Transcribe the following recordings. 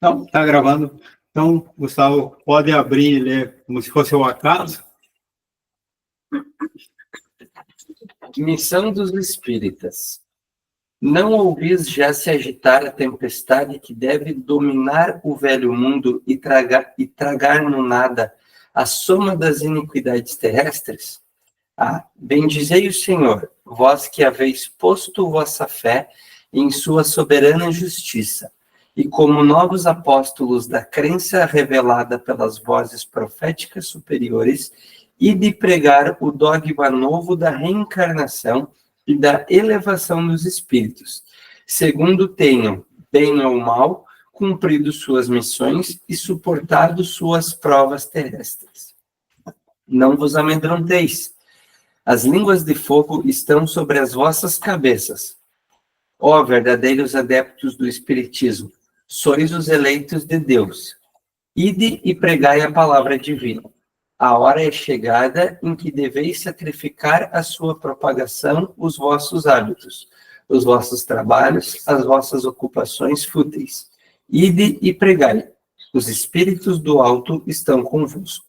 Não, está gravando. Então, Gustavo, pode abrir e ler como se fosse o acaso. Missão dos espíritas. Não ouvis já se agitar a tempestade que deve dominar o velho mundo e tragar no nada a soma das iniquidades terrestres? Bendizei o Senhor, vós que haveis posto vossa fé em sua soberana justiça, e como novos apóstolos da crença revelada pelas vozes proféticas superiores, e de pregar o dogma novo da reencarnação e da elevação dos espíritos, segundo tenham, bem ou mal, cumprido suas missões e suportado suas provas terrestres. Não vos amedronteis. As línguas de fogo estão sobre as vossas cabeças. Ó verdadeiros adeptos do Espiritismo, sois os eleitos de Deus. Ide e pregai a palavra divina. A hora é chegada em que deveis sacrificar a sua propagação, os vossos hábitos, os vossos trabalhos, as vossas ocupações fúteis. Ide e pregai. Os espíritos do alto estão convosco.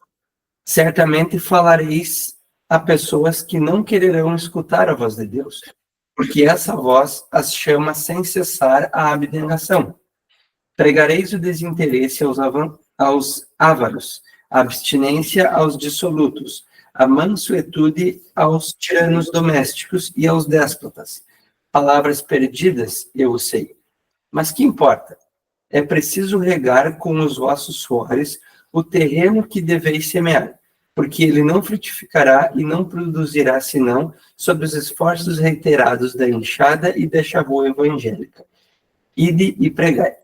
Certamente falareis a pessoas que não quererão escutar a voz de Deus, porque essa voz as chama sem cessar à abnegação. Pregareis o desinteresse aos ávaros, a abstinência aos dissolutos, a mansuetude aos tiranos domésticos e aos déspotas. Palavras perdidas, eu o sei. Mas que importa? É preciso regar com os vossos suores o terreno que deveis semear, porque ele não frutificará e não produzirá senão sob os esforços reiterados da enxada e da chavua evangélica. Ide e pregai.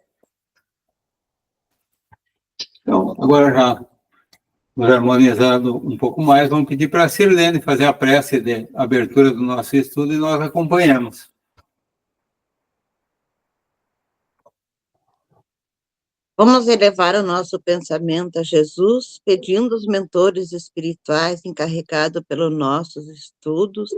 Então, agora já harmonizando um pouco mais, vamos pedir para a Sirlene fazer a prece de abertura do nosso estudo e nós acompanhamos. Vamos elevar o nosso pensamento a Jesus, pedindo aos mentores espirituais encarregados pelos nossos estudos,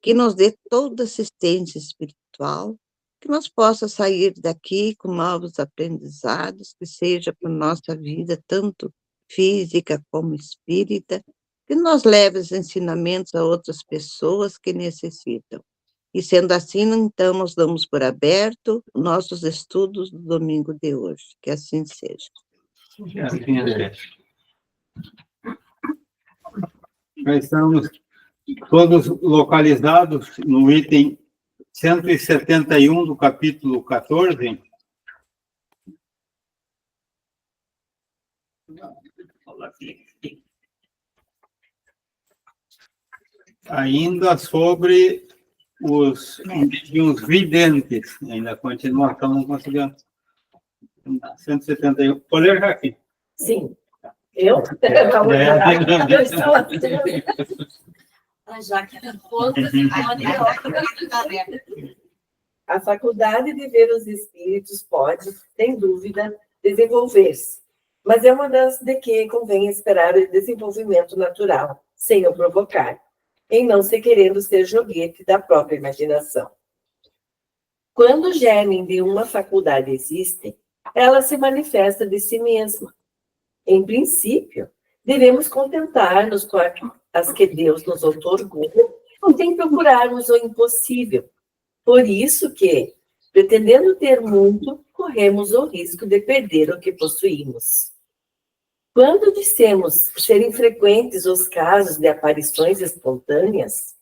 que nos dê toda assistência espiritual, que nós possa sair daqui com novos aprendizados, que seja para nossa vida, tanto física como espírita, que nos leve os ensinamentos a outras pessoas que necessitam. E sendo assim, então, nós damos por aberto nossos estudos do domingo de hoje. Que assim seja. Já estamos todos localizados no item 171 do capítulo 14. Ainda sobre os videntes. Ainda continua, então não conseguimos. 171. Pode ler já aqui. Sim. Eu? A faculdade de ver os espíritos pode, sem dúvida, desenvolver-se, mas é uma das de que convém esperar o desenvolvimento natural, sem o provocar, em não se querendo ser joguete da própria imaginação. Quando o germe de uma faculdade existe, ela se manifesta de si mesma. Em princípio, devemos contentar-nos com as que Deus nos outorgou, sem procurarmos o impossível. Por isso que, pretendendo ter muito, corremos o risco de perder o que possuímos. Quando dissemos serem frequentes os casos de aparições espontâneas,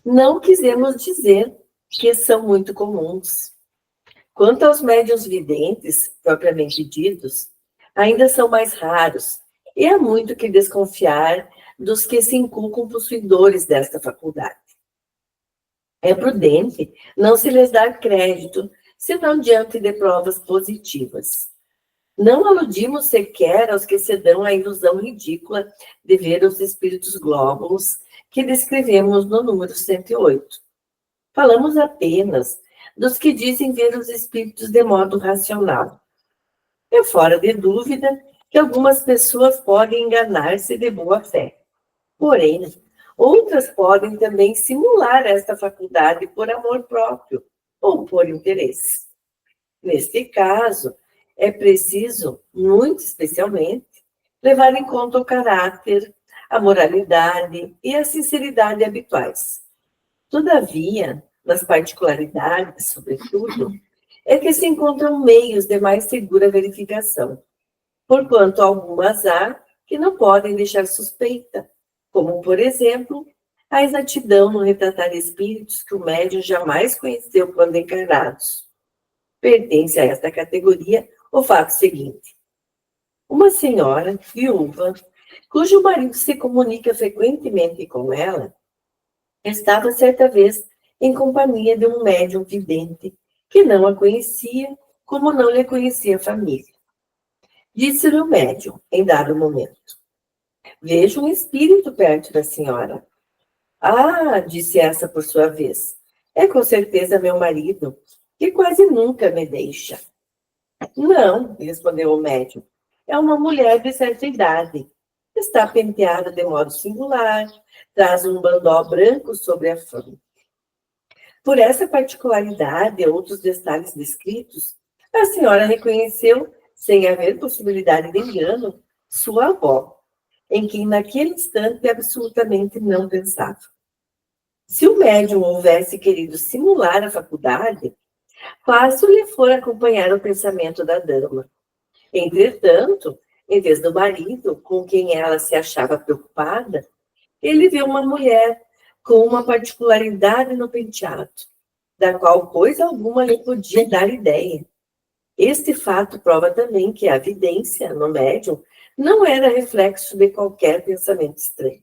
não quisemos dizer que são muito comuns. Quanto aos médiuns videntes, propriamente ditos, ainda são mais raros, e há muito que desconfiar dos que se inculcam possuidores desta faculdade. É prudente não se lhes dar crédito, senão diante de provas positivas. Não aludimos sequer aos que se dão a ilusão ridícula de ver os espíritos glóbulos que descrevemos no número 108. Falamos apenas dos que dizem ver os espíritos de modo racional. É fora de dúvida que algumas pessoas podem enganar-se de boa fé. Porém, outras podem também simular esta faculdade por amor próprio ou por interesse. Neste caso, é preciso, muito especialmente, levar em conta o caráter, a moralidade e a sinceridade habituais. Todavia, nas particularidades, sobretudo, é que se encontram meios de mais segura verificação, porquanto algumas há que não podem deixar suspeita, como, por exemplo, a exatidão no retratar espíritos que o médium jamais conheceu quando encarnados. Pertence a esta categoria o fato seguinte. Uma senhora, viúva, cujo marido se comunica frequentemente com ela, estava certa vez em companhia de um médium vidente que não a conhecia, como não lhe conhecia a família. Disse-lhe o médium, em dado momento: vejo um espírito perto da senhora. Ah, disse essa por sua vez, é com certeza meu marido, que quase nunca me deixa. Não, respondeu o médium, é uma mulher de certa idade. Está penteada de modo singular, traz um bandó branco sobre a fronte. Por essa particularidade e outros detalhes descritos, a senhora reconheceu, sem haver possibilidade de engano, sua avó, em quem naquele instante absolutamente não pensava. Se o médium houvesse querido simular a faculdade, fácil lhe fora acompanhar o pensamento da dama. Entretanto, em vez do marido, com quem ela se achava preocupada, ele viu uma mulher com uma particularidade no penteado, da qual coisa alguma lhe podia dar ideia. Este fato prova também que a vidência no médium não era reflexo de qualquer pensamento estranho.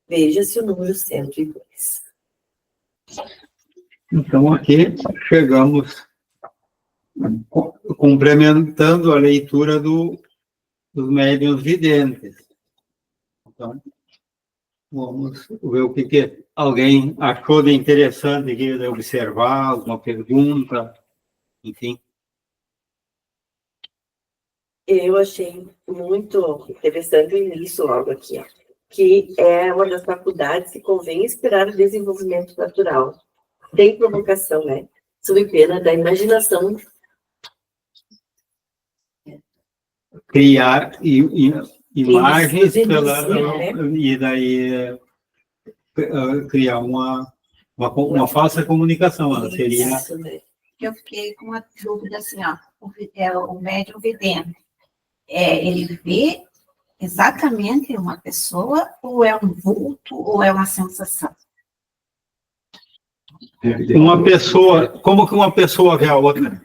Veja-se o número 102. Então, aqui chegamos complementando a leitura dos médiuns videntes. Então, vamos ver o que alguém achou de interessante aqui, de observar, alguma pergunta, enfim. Eu achei muito interessante o início logo aqui, ó, que é uma das faculdades que convém esperar o desenvolvimento natural. Tem provocação, né? Sob pena da imaginação. Criar imagens né? e daí criar uma falsa comunicação. Ela seria... Isso, né? Eu fiquei com uma dúvida assim, ó, o médium vidente, ele vê exatamente uma pessoa, ou é um vulto, ou é uma sensação? Uma pessoa, como que uma pessoa vê a outra?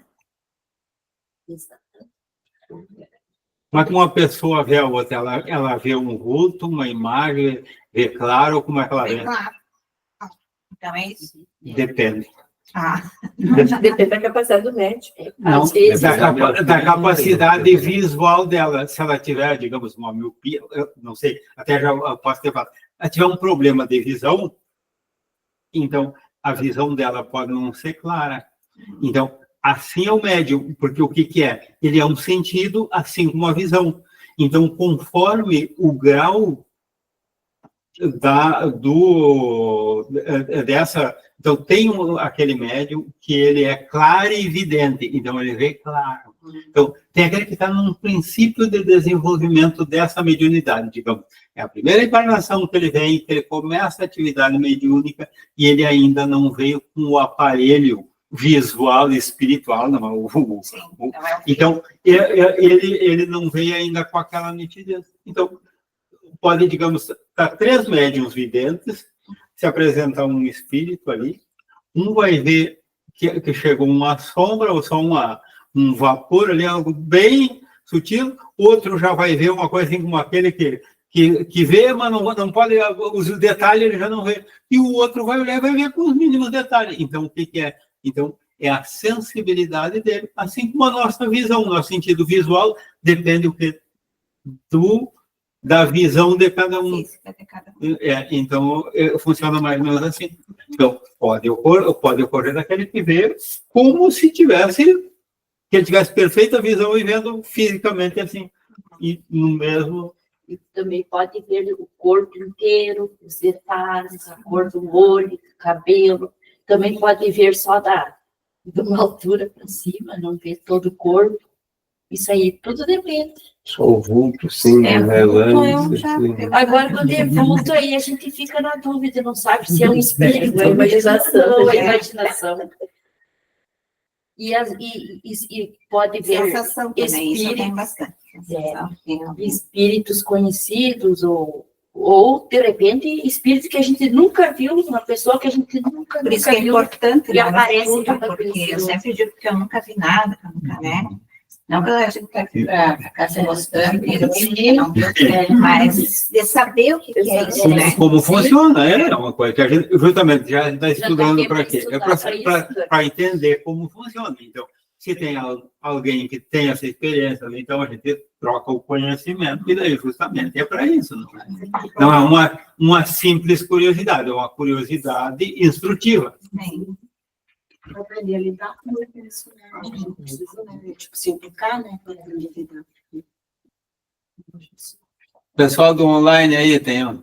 Como é que uma pessoa vê a outra? Ela vê um vulto, uma imagem, vê claro, como é que ela vê? Claro. Então é isso? Depende. Depende da capacidade do médico. Não, Às vezes, da capacidade visual dela. Se ela tiver, digamos, uma miopia, eu não sei, até já posso ter falado, ela tiver um problema de visão, então a visão dela pode não ser clara. Então, assim é o médium, porque o que é? Ele é um sentido, assim como a visão. Então, conforme o grau dessa... Então, tem aquele médium que ele é claro e evidente, então ele vê claro. Então, tem aquele que está num princípio de desenvolvimento dessa mediunidade, digamos. É a primeira encarnação que ele vem, que ele começa a atividade mediúnica e ele ainda não veio com o aparelho visual e espiritual, não. Então, ele não veio ainda com aquela nitidez. Então, pode, digamos, estar 3 médiuns videntes, se apresentar um espírito ali, um vai ver que chegou uma sombra ou só um vapor ali, algo bem sutil, outro já vai ver uma coisa assim como aquele que vê, mas não pode, os detalhes ele já não vê, e o outro vai olhar e vai ver com os mínimos detalhes. Então, o que é? Então, é a sensibilidade dele, assim como a nossa visão, nosso sentido visual depende da visão de cada um. Então, funciona mais ou menos assim. Então, pode ocorrer daquele que vê como se que ele tivesse perfeita visão e vendo fisicamente assim, e no mesmo... E também pode ver o corpo inteiro, os detalhes, a cor do olho, cabelo. Também pode ver só de uma altura para cima, não ver todo o corpo. Isso aí tudo depende. Só o vulto, sim, É, relance, eu já- assim. Agora, quando é vulto, aí a gente fica na dúvida, não sabe se é um espírito, É a imaginação, ou é né? imaginação. E pode ver Sensação também, isso tem bastante. Sensação, espíritos conhecidos, ou, de repente, espíritos que a gente nunca viu, uma pessoa que a gente nunca, Por isso que nunca é viu. importante, e né, aparece tudo, cada porque eu pessoa. sempre digo que eu nunca vi nada, que eu nunca, né? Não que a gente tá aqui para ficar se mostrando, mas de saber o que é isso, né? Como funciona, é uma coisa que a gente, justamente, já está estudando tempo para de quê? É estudar pra para entender como funciona. Então, se tem alguém que tem essa experiência, então a gente troca o conhecimento, e daí justamente é para isso. Não é uma simples curiosidade, é uma curiosidade instrutiva. Sim. Para aprender a lidar com isso, né? A gente precisa, né? Tipo, se educar, né? Para aprender a lidar. Pessoal do online aí tem, ó.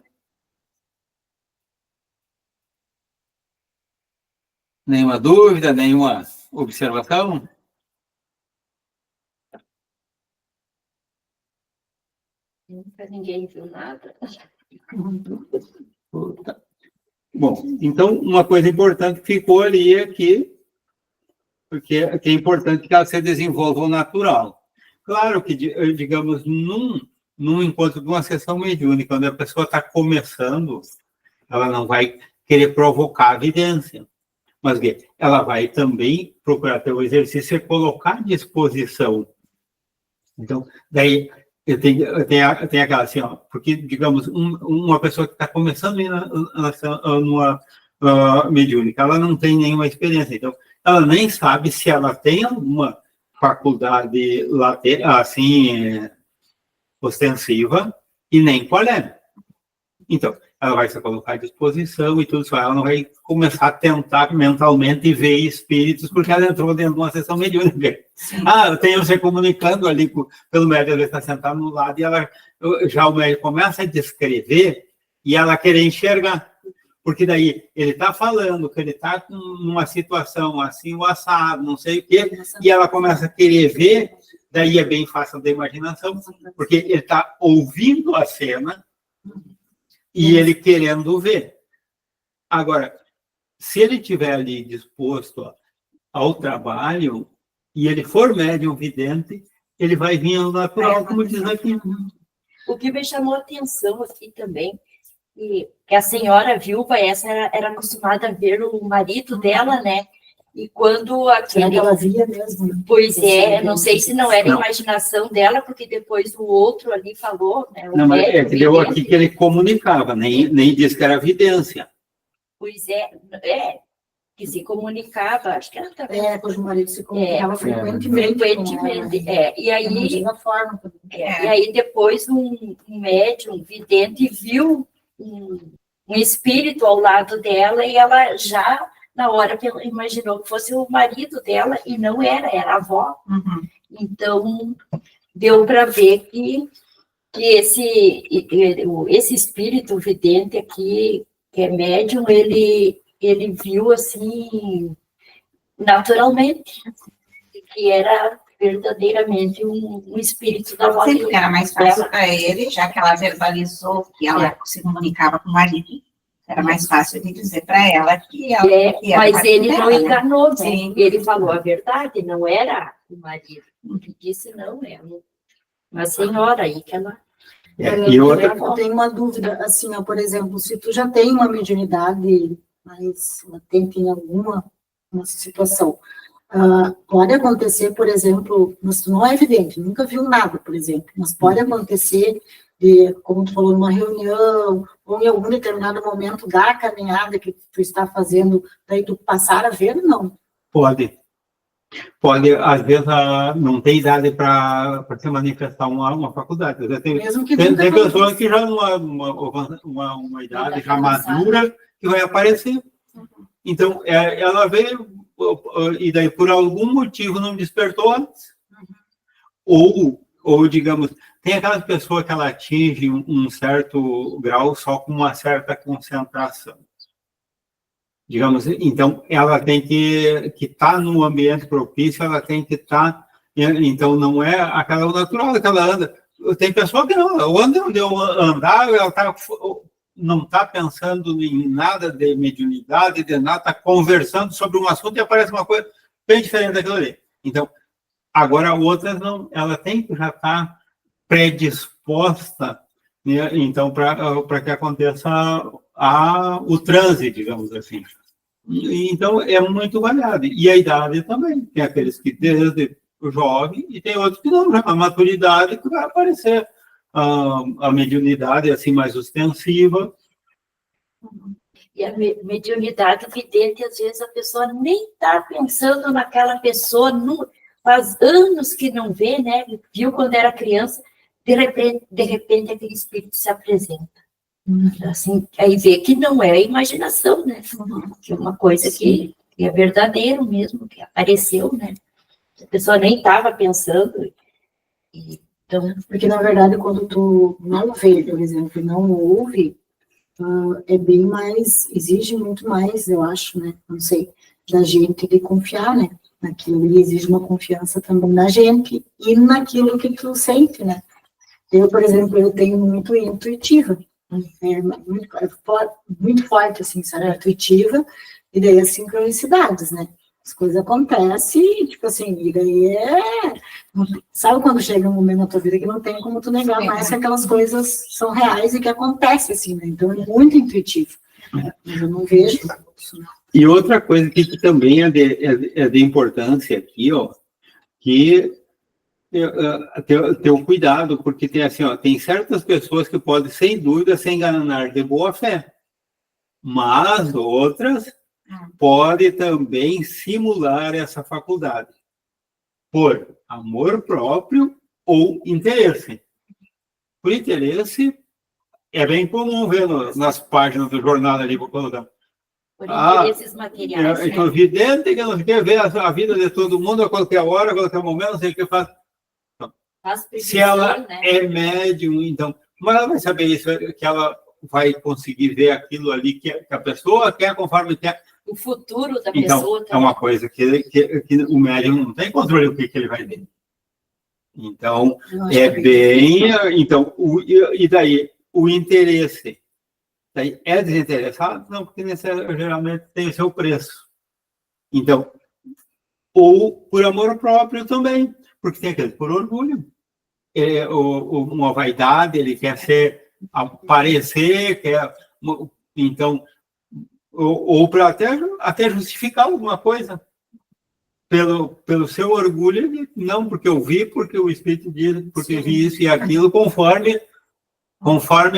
Nenhuma dúvida, nenhuma observação? Nunca ninguém viu nada. Tá. Bom, então uma coisa importante que ficou ali é porque é importante que ela se desenvolva o natural. Claro que, digamos, num encontro de uma sessão mediúnica, quando a pessoa está começando, ela não vai querer provocar a evidência, mas ela vai também procurar ter o exercício e colocar à disposição. Então, daí eu tenho aquela assim, ó, porque, digamos, uma pessoa que está começando numa mediúnica, ela não tem nenhuma experiência, então ela nem sabe se ela tem alguma faculdade assim, ostensiva, e nem qual é. Então, ela vai se colocar à disposição e tudo isso, ela não vai começar a tentar mentalmente ver espíritos, porque ela entrou dentro de uma sessão mediúnica. Eu tenho você comunicando ali pelo médium, ele está sentado no lado, e já o médium começa a descrever, e ela querer enxergar. Porque daí ele está falando que ele está numa situação assim, o assado, não sei o quê, e ela começa a querer ver, daí é bem fácil da imaginação, porque ele está ouvindo a cena e ele querendo ver. Agora, se ele estiver ali disposto ao trabalho, e ele for médium vidente, ele vai vir ao natural, como diz aqui. O que me chamou a atenção aqui também, que a senhora viúva, essa era acostumada a ver o marido dela, né? E quando aquele... Ela via mesmo. Né? Pois é, não sei se não era a imaginação dela, porque depois o outro ali falou, né? Não, mas é que deu aqui que ele comunicava, nem disse que era evidência. Pois é, que se comunicava, acho que era também. Pois o marido se comunicava frequentemente. E aí depois um médium vidente viu um espírito ao lado dela, e ela já, na hora, imaginou que fosse o marido dela, e não era a avó. Uhum. Então, deu para ver que esse espírito vidente aqui, que é médium, ele viu, assim, naturalmente, que era verdadeiramente um espírito da avó. Sim, porque era mais fácil para ele, já que ela verbalizou que ela se comunicava com o marido, era mais fácil de dizer para ela que ela... Mas ele não enganou, né? Sim. Ele falou a verdade, não era o marido. Ele disse, não, é uma senhora aí que ela... E outra... Eu tenho uma dúvida, assim, ó, por exemplo, se tu já tem uma mediunidade mais latente em alguma situação, pode acontecer, por exemplo, mas não é evidente, nunca viu nada, por exemplo, mas pode acontecer como tu falou, numa reunião, ou em algum determinado momento da caminhada que tu está fazendo, daí tu passar a ver, não? Pode, às vezes, não tem idade para se manifestar uma faculdade. Mesmo que tem pessoas que já uma idade já madura que vai aparecer. Então, ela veio, e daí por algum motivo não despertou antes. Ou digamos, tem aquelas pessoas que ela atinge um certo grau só com uma certa concentração. Digamos, então, ela tem que estar no ambiente propício, ela tem que estar Então, não é aquela natural que ela anda. Tem pessoa que não, onde eu andar, ela não está pensando em nada de mediunidade, de nada, está conversando sobre um assunto e aparece uma coisa bem diferente daquilo ali. Então, agora, outras não, ela tem que já estar predisposta, né? Então, para que aconteça o transe, digamos assim. Então, é muito variado. E a idade também. Tem aqueles que desde jovem e tem outros que não, já a maturidade que vai aparecer a mediunidade assim mais ostensiva. E a mediunidade vidente, às vezes a pessoa nem está pensando naquela pessoa, faz anos que não vê, né? Viu quando era criança, de repente aquele espírito se apresenta. Assim, aí vê que não é a imaginação, né? Que é uma coisa que é verdadeiro mesmo, que apareceu, né? A pessoa nem estava pensando. Então, porque, na verdade, quando tu não vê, por exemplo, não ouve, é bem mais, exige muito mais, eu acho, né? Não sei, da gente de confiar, né? Naquilo, e exige uma confiança também na gente e naquilo que tu sente, né? Eu, por exemplo, eu tenho muito intuitiva, muito forte, assim, sabe? Intuitiva, e daí as sincronicidades, né? As coisas acontecem, tipo assim, e daí sabe quando chega um momento na tua vida que não tem como tu negar mais que aquelas coisas são reais e que acontecem, assim, né? Então é muito intuitivo. Mas eu não vejo isso, né? E outra coisa que também é de importância aqui, ó, que ter o cuidado, porque tem assim, ó, tem certas pessoas que podem, sem dúvida, se enganar de boa fé, mas outras podem também simular essa faculdade por amor próprio ou interesse. Por interesse, é bem comum ver nas páginas do jornal ali, vou colocar. por interesses materiais. Então, vidente que não quer ver a vida de todo mundo a qualquer hora, a qualquer momento, não sei o que faz. Se ela é médium, então, mas ela vai saber isso, que ela vai conseguir ver aquilo ali que a pessoa quer, conforme quer. O futuro da Então, pessoa também. é uma coisa que o médium não tem controle do que ele vai ver. Então, é bem... Então, e daí, o interesse. Daí, é desinteressado? Não, porque geralmente tem o seu preço. Então, ou por amor próprio também, porque tem aquele por orgulho. Uma vaidade, ele quer aparecer, então, ou para até justificar alguma coisa pelo seu orgulho, não porque eu vi, porque o Espírito diz, porque vi isso e aquilo, conforme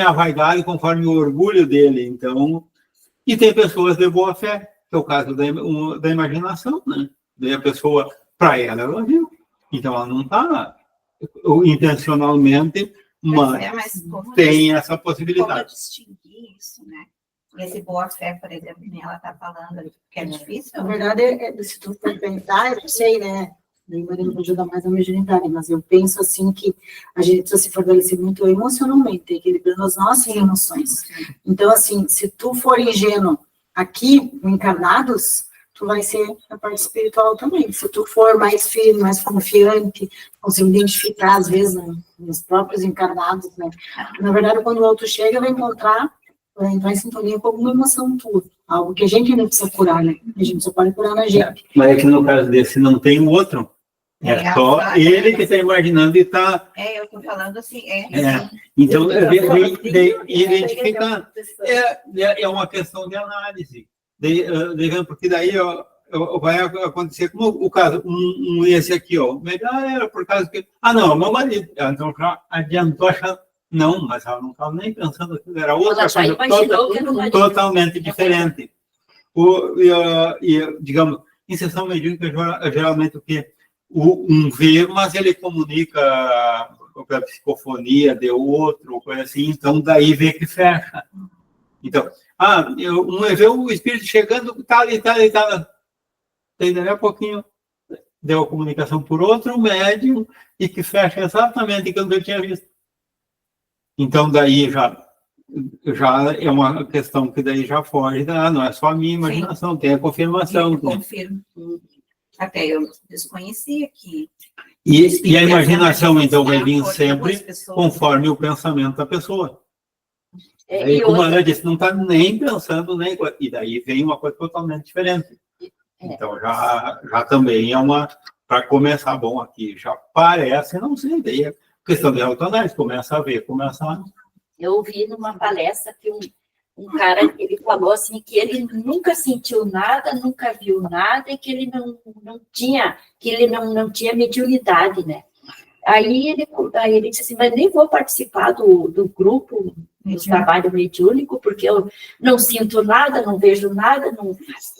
a vaidade, conforme o orgulho dele. Então, e tem pessoas de boa fé, que é o caso da imaginação, né? Daí a pessoa, para ela viu. Então, ela não está intencionalmente, mas tem essa possibilidade. Como distinguir isso, né? Esse boa-fé, por exemplo, que ela está falando, que é difícil. Na verdade, se tu for pensar, eu não sei, né? Daí Maria me ajuda mais a mediunidade, mas eu penso assim que a gente precisa se fortalecer muito emocionalmente, equilibrando as nossas emoções. Então, assim, se tu for ingênuo aqui, encarnados, tu vai ser na parte espiritual também. Se tu for mais firme, mais confiante, conseguir identificar, às vezes, nos próprios encarnados, né? Na verdade, quando o outro chega, vai entrar em sintonia com alguma emoção tua. Algo que a gente ainda precisa curar, né? A gente só pode curar na gente. Mas é que no caso desse não tem o outro. É só ele que está imaginando e está... eu estou falando assim, Então, identificar. É uma questão de análise. Porque daí vai acontecer, como o caso, esse aqui, ó. Melhor era por causa que... não, meu marido. Então, já adiantou achando... Não, mas ela não estava nem pensando que era outra coisa totalmente diferente. Digamos, em sessão mediúnica, geralmente o que um vê, mas ele comunica a psicofonia de outro, coisa assim, então daí vê que fecha. Então, vê o espírito chegando, tá ali. Daí a pouquinho deu a comunicação por outro médium e que fecha exatamente aquilo que eu tinha visto. Então, daí já é uma questão que daí já foge, não é só a minha imaginação, tem a confirmação. Eu confirmo. Até eu desconhecia que E a imaginação, então, vai vir Por sempre duas pessoas. conforme o pensamento da pessoa. É, E e como outra- ela disse, não está nem pensando, nem... E daí vem uma coisa totalmente diferente. É. Então, já também é uma... Para começar, bom, aqui já parece, não sei, daí é questão de autoanálise, começa a ver, começa a... Eu ouvi numa palestra que um cara, ele falou assim, que ele nunca sentiu nada, nunca viu nada, e que ele não tinha, que ele não tinha mediunidade, né? Aí ele disse assim, mas nem vou participar do grupo, do trabalho mediúnico, porque eu não sinto nada, não vejo nada,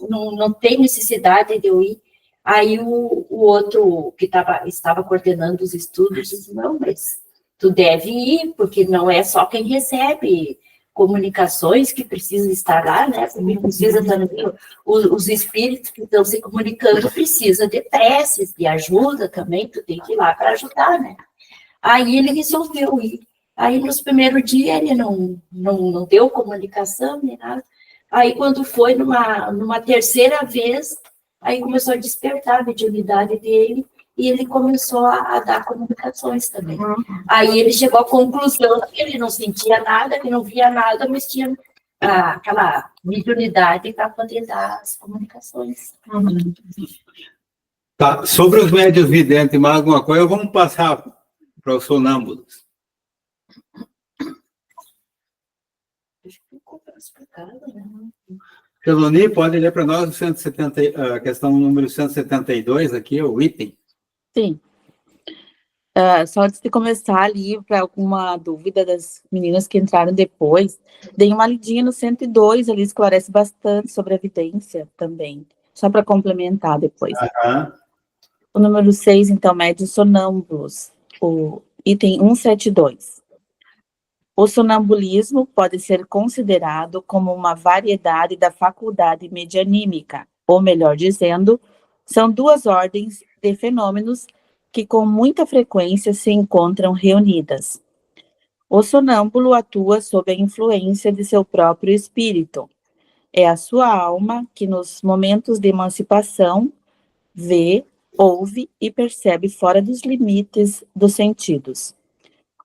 não tem necessidade de eu ir. Aí o outro que estava coordenando os estudos disse, não, mas tu deve ir, porque não é só quem recebe comunicações que precisa estar lá, né? Porque precisa também, os espíritos que estão se comunicando precisa de preces, de ajuda também, tu tem que ir lá para ajudar, né? Aí ele resolveu ir. Aí nos primeiros dias ele não deu comunicação nem nada. Aí quando foi numa terceira vez, aí começou a despertar a mediunidade dele, e ele começou a dar comunicações também. Aí ele chegou à conclusão que ele não sentia nada, que não via nada, mas tinha aquela mediunidade para poder dar as comunicações. Tá, sobre os médios videntes, mais alguma coisa, vamos passar para os sonâmbulos. Acho que ficou explicado, né? Geloni, pode ler para nós o 170, a questão número 172 aqui, o item. Sim. Só antes de começar ali, para alguma dúvida das meninas que entraram depois, dei uma lidinha no 102, ali esclarece bastante sobre a evidência também, só para complementar depois. O número 6, então, médios sonâmbulos, o item 172. O sonambulismo pode ser considerado como uma variedade da faculdade medianímica, ou melhor dizendo, são duas ordens de fenômenos que com muita frequência se encontram reunidas. O sonâmbulo atua sob a influência de seu próprio espírito. É a sua alma que, nos momentos de emancipação, vê, ouve e percebe fora dos limites dos sentidos.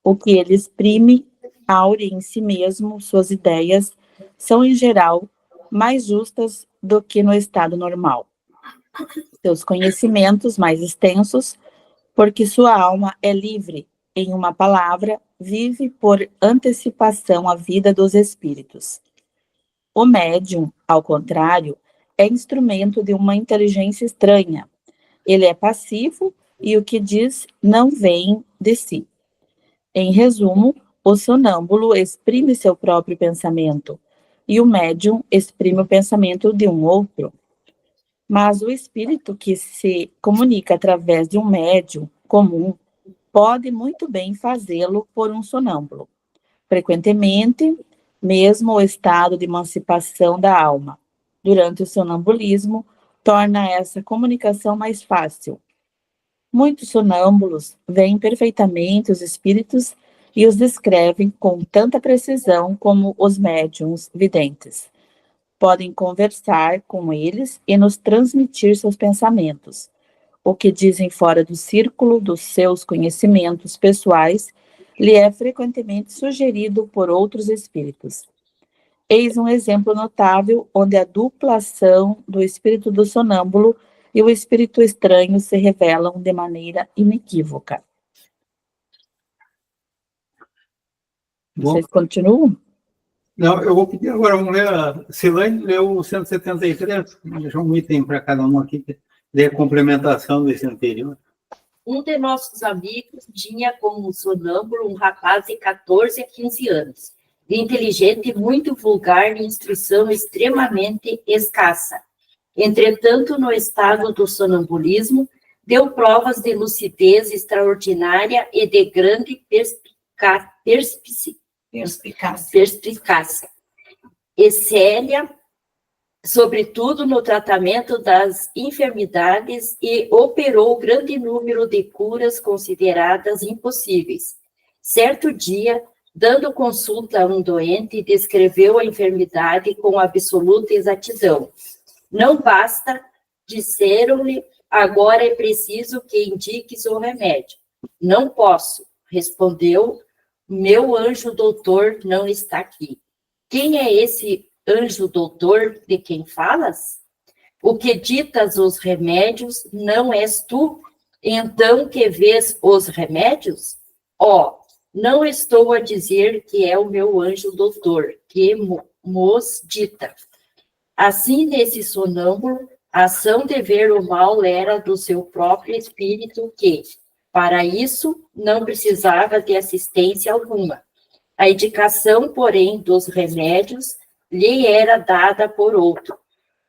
O que ele exprime, aure em si mesmo, suas ideias, são, em geral, mais justas do que no estado normal. Seus conhecimentos mais extensos, porque sua alma é livre, em uma palavra, vive por antecipação a vida dos espíritos. O médium, ao contrário, é instrumento de uma inteligência estranha. Ele é passivo e o que diz não vem de si. Em resumo, o sonâmbulo exprime seu próprio pensamento e o médium exprime o pensamento de um outro. Mas o espírito que se comunica através de um médium comum pode muito bem fazê-lo por um sonâmbulo. Frequentemente, mesmo o estado de emancipação da alma, durante o sonambulismo, torna essa comunicação mais fácil. Muitos sonâmbulos veem perfeitamente os espíritos e os descrevem com tanta precisão como os médiuns videntes. Podem conversar com eles e nos transmitir seus pensamentos, o que dizem fora do círculo dos seus conhecimentos pessoais, lhe é frequentemente sugerido por outros espíritos. Eis um exemplo notável onde a dupla ação do espírito do sonâmbulo e o espírito estranho se revelam de maneira inequívoca. Vocês continuam? Não, eu vou pedir agora, vamos ler, a Silane leu o 173, vamos deixar um item para cada um aqui, ler a complementação desse anterior. Um de nossos amigos tinha como sonâmbulo um rapaz de 14 a 15 anos, de inteligente e muito vulgar de instrução extremamente escassa. Entretanto, no estado do sonambulismo, deu provas de lucidez extraordinária e de grande perspicácia. Excelia, sobretudo no tratamento das enfermidades, e operou grande número de curas consideradas impossíveis. Certo dia, dando consulta a um doente, descreveu a enfermidade com absoluta exatidão. Não basta, disseram-lhe Agora é preciso que indiques o remédio. Não posso, respondeu. Meu anjo doutor não está aqui. Quem é esse anjo doutor de quem falas? O que ditas os remédios não és tu? Então que vês os remédios? Ó, não estou a dizer que é o meu anjo doutor, que mos dita. Assim, nesse sonâmbulo, a ação de ver o mal era do seu próprio espírito que, para isso, não precisava de assistência alguma. A indicação, porém, dos remédios lhe era dada por outro.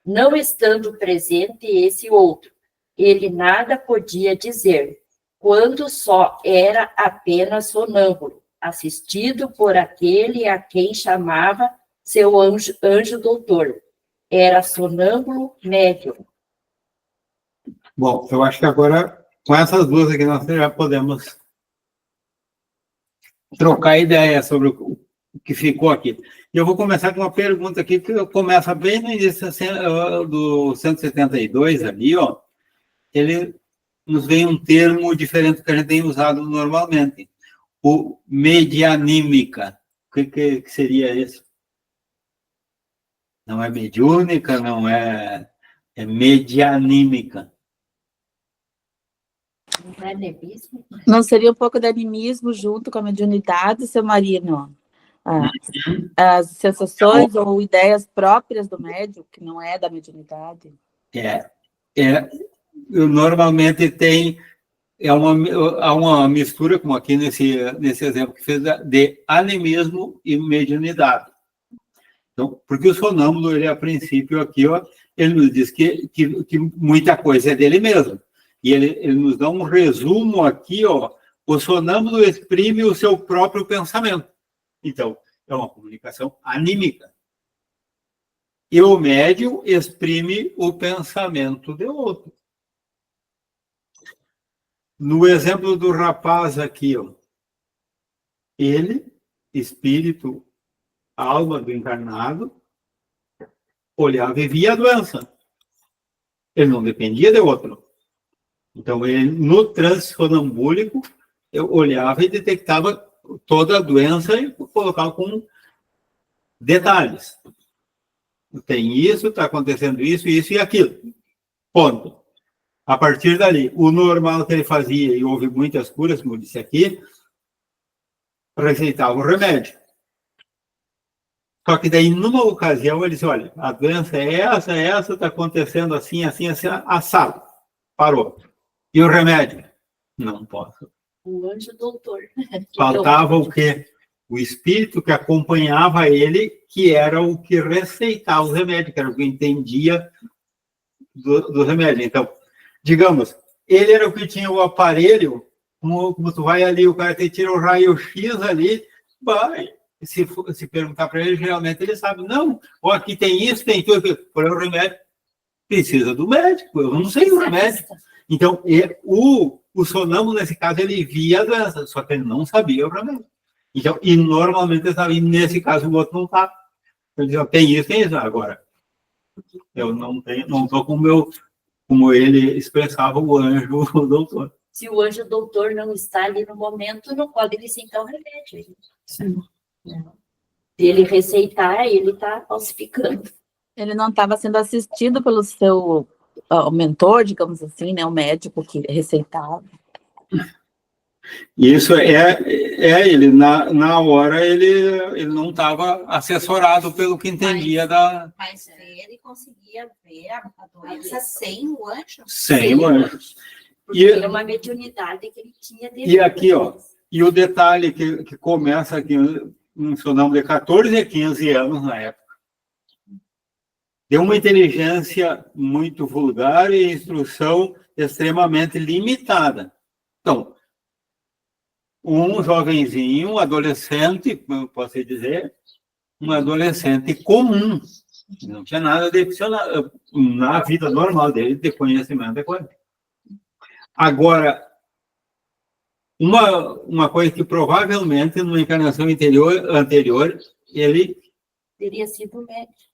Não estando presente esse outro, ele nada podia dizer, quando só era apenas sonâmbulo, assistido por aquele a quem chamava seu anjo doutor. Era sonâmbulo médium. Bom, eu acho que agora, com essas duas aqui, nós já podemos trocar ideia sobre o que ficou aqui. E eu vou começar com uma pergunta aqui, que começa bem no início do 172 ali, ó. Ele nos vem um termo diferente do que a gente tem usado normalmente. O medianímica. O que seria isso? Não é mediúnica, não é... É medianímica. Não é nebismo? Não seria um pouco de animismo junto com a mediunidade, seu Marino? As sensações ou ideias próprias do médium, que não é da mediunidade? Normalmente tem há uma mistura, como aqui nesse exemplo que fez, de animismo e mediunidade. Então, porque o sonâmbulo, ele a princípio aqui, ó, ele nos diz que muita coisa é dele mesmo. E ele nos dá um resumo aqui, ó, o sonâmbulo exprime o seu próprio pensamento. Então, é uma comunicação anímica. E o médium exprime o pensamento de outro. No exemplo do rapaz aqui, ó, ele, espírito, alma do encarnado, olhava e via a doença. Ele não dependia de outro. Então, ele, no transe sonambúlico, eu olhava e detectava toda a doença e colocava com detalhes. Tem isso, está acontecendo isso, isso e aquilo. Ponto. A partir dali, o normal que ele fazia, e houve muitas curas, como eu disse aqui, receitava o remédio. Só que daí, numa ocasião, ele disse, olha, a doença é essa, está acontecendo assim, assim, assim, assado. Parou. E o remédio? Não posso. O anjo doutor. Faltava o quê? O espírito que acompanhava ele, que era o que receitava o remédio, que era o que entendia do remédio. Então, digamos, ele era o que tinha o aparelho, como tu vai ali, o cara te tira o raio-x ali, vai. Se perguntar para ele, geralmente ele sabe. Não, ó, aqui tem isso, tem tudo. Porém, o remédio precisa do médico. Eu não sei o remédio. Então, o sonâmbulo, nesse caso, ele via a doença, só que ele não sabia o remédio. Então, e normalmente ele sabia, e nesse caso o outro não estava. Ele dizia, tem isso. Agora, eu não estou como ele expressava o anjo, o doutor. Se o anjo doutor não está ali no momento, não pode receitar o remédio. Sim. Se ele receitar, ele está falsificando. Ele não estava sendo assistido pelo seu o mentor, digamos assim, né, o médico que receitava. Isso ele, na hora, ele não estava assessorado pelo que entendia da... Mas ele conseguia ver a doença sem o anjo? Sem o anjo. Porque era uma mediunidade que ele tinha dentro. E aqui, ó, e o detalhe que começa aqui, um sonâmbulo de 14 a 15 anos na época. Deu uma inteligência muito vulgar e instrução extremamente limitada. Então, um jovenzinho, um adolescente, posso dizer, um adolescente comum, não tinha nada de excepcional na vida normal dele de conhecimento de coisa. Agora, uma coisa que provavelmente numa encarnação anterior ele teria sido médico.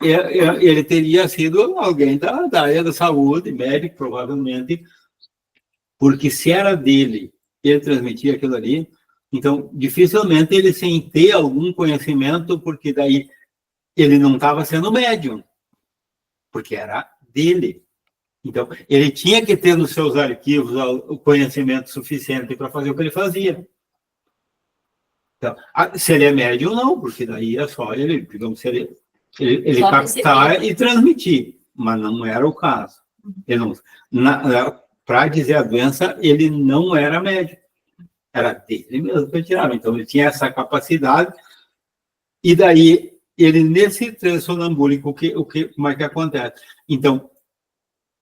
ele teria sido alguém da área da saúde, médico, provavelmente, porque se era dele, ele transmitia aquilo ali, então, dificilmente ele sem ter algum conhecimento, porque daí ele não estava sendo médium, porque era dele. Então, ele tinha que ter nos seus arquivos o conhecimento suficiente para fazer o que ele fazia. Então, se ele é médium, não, porque daí é só ele, digamos, se ele captar e transmitir, mas não era o caso. Para dizer a doença, ele não era médium, era dele mesmo que ele tirava. Então, ele tinha essa capacidade, e daí, ele, nesse transe sonambúlico, como é que acontece? Então,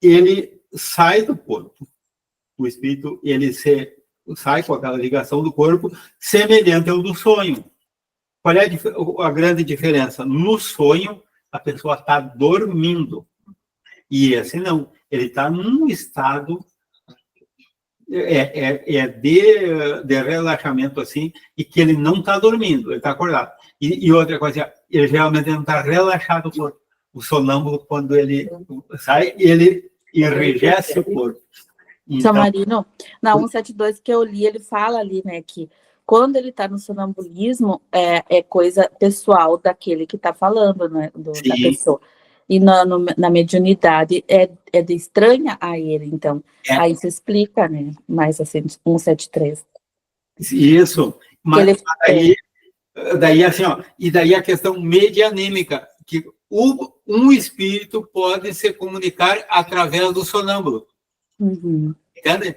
ele sai do corpo, o espírito, ele sai com aquela ligação do corpo, semelhante ao do sonho. Qual é a grande diferença? No sonho, a pessoa está dormindo. E esse não. Ele está num estado de relaxamento, assim, e que ele não está dormindo, ele está acordado. E outra coisa, ele geralmente não está relaxado o corpo. O sonâmbulo, quando ele sai, ele enrijece o corpo. Então, Marino, na 172 que eu li, ele fala ali, né, que quando ele está no sonambulismo, é coisa pessoal daquele que está falando, né, da pessoa. E na mediunidade é estranha a ele, então. Aí se explica, né, mais assim, 173. Isso. Mas daí, assim, ó, e daí a questão medianímica, que um espírito pode se comunicar através do sonâmbulo. Uhum. Entende?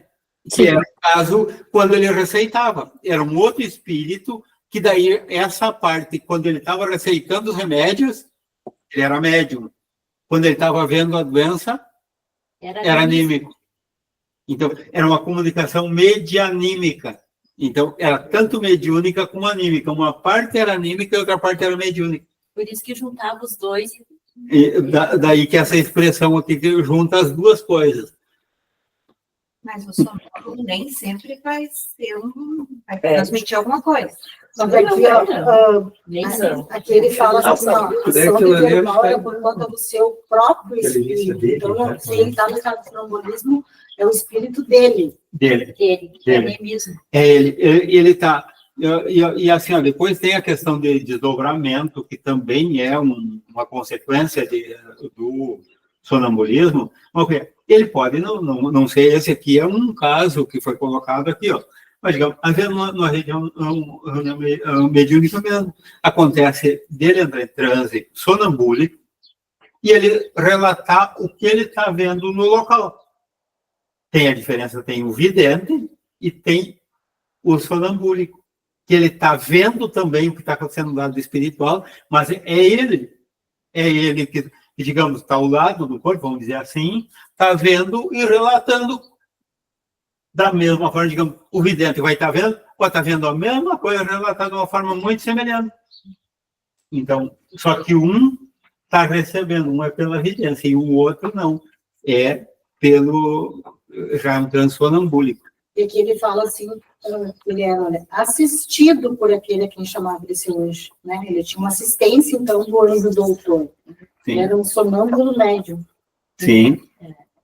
Que era o caso quando ele receitava. Era um outro espírito que daí essa parte, quando ele estava receitando os remédios, ele era médium. Quando ele estava vendo a doença, era anímico. Então, era uma comunicação medianímica. Então, era tanto mediúnica como anímica. Uma parte era anímica e outra parte era mediúnica. Por isso que juntava os dois. Daí que essa expressão aqui que junta as duas coisas. Mas o sonâmbulo nem sempre vai transmitir alguma coisa. Mas aqui ele fala assim, ó, a ação verbal é por conta do seu próprio espírito. Então, se ele está no estado de sonambulismo, é o espírito dele. Ele mesmo. Ele está... E assim, ó, depois tem a questão de desdobramento, que também é uma consequência do sonambulismo. Ele pode não ser, esse aqui é um caso que foi colocado aqui, ó. Mas, digamos, havendo uma região mediúnica mesmo, acontece dele entrar em transe sonambúlico e ele relatar o que ele está vendo no local. Tem a diferença, tem o vidente e tem o sonambúlico, que ele está vendo também o que está acontecendo no lado espiritual, mas é ele que, digamos, está ao lado do corpo, vamos dizer assim, está vendo e relatando da mesma forma, digamos, o vidente vai estar vendo, pode estar vendo a mesma coisa relatada de uma forma muito semelhante. Então, só que um está recebendo, um é pela vidência e o outro não, é pelo já um transe sonambúlico. E aqui ele fala assim, ele era assistido por aquele a quem chamava de seu anjo, né? Ele tinha uma assistência, então, do anjo doutor. Sim. Ele era um sonâmbulo médium. Sim.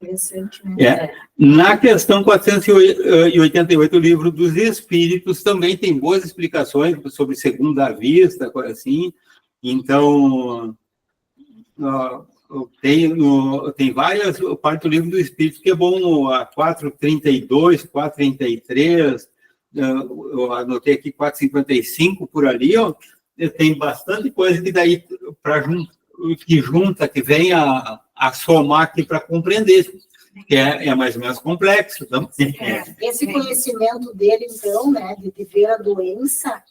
Interessante, né? Na questão 488, o livro dos Espíritos, também tem boas explicações sobre segunda vista, coisa assim. Então, tem várias partes do livro do Espírito que é bom, a 432, 433, eu anotei aqui 455 por ali, ó, tem bastante coisa que daí que vem a somar aqui para compreender, que é mais ou menos complexo. Então, esse conhecimento dele, então, né, de ver a doença,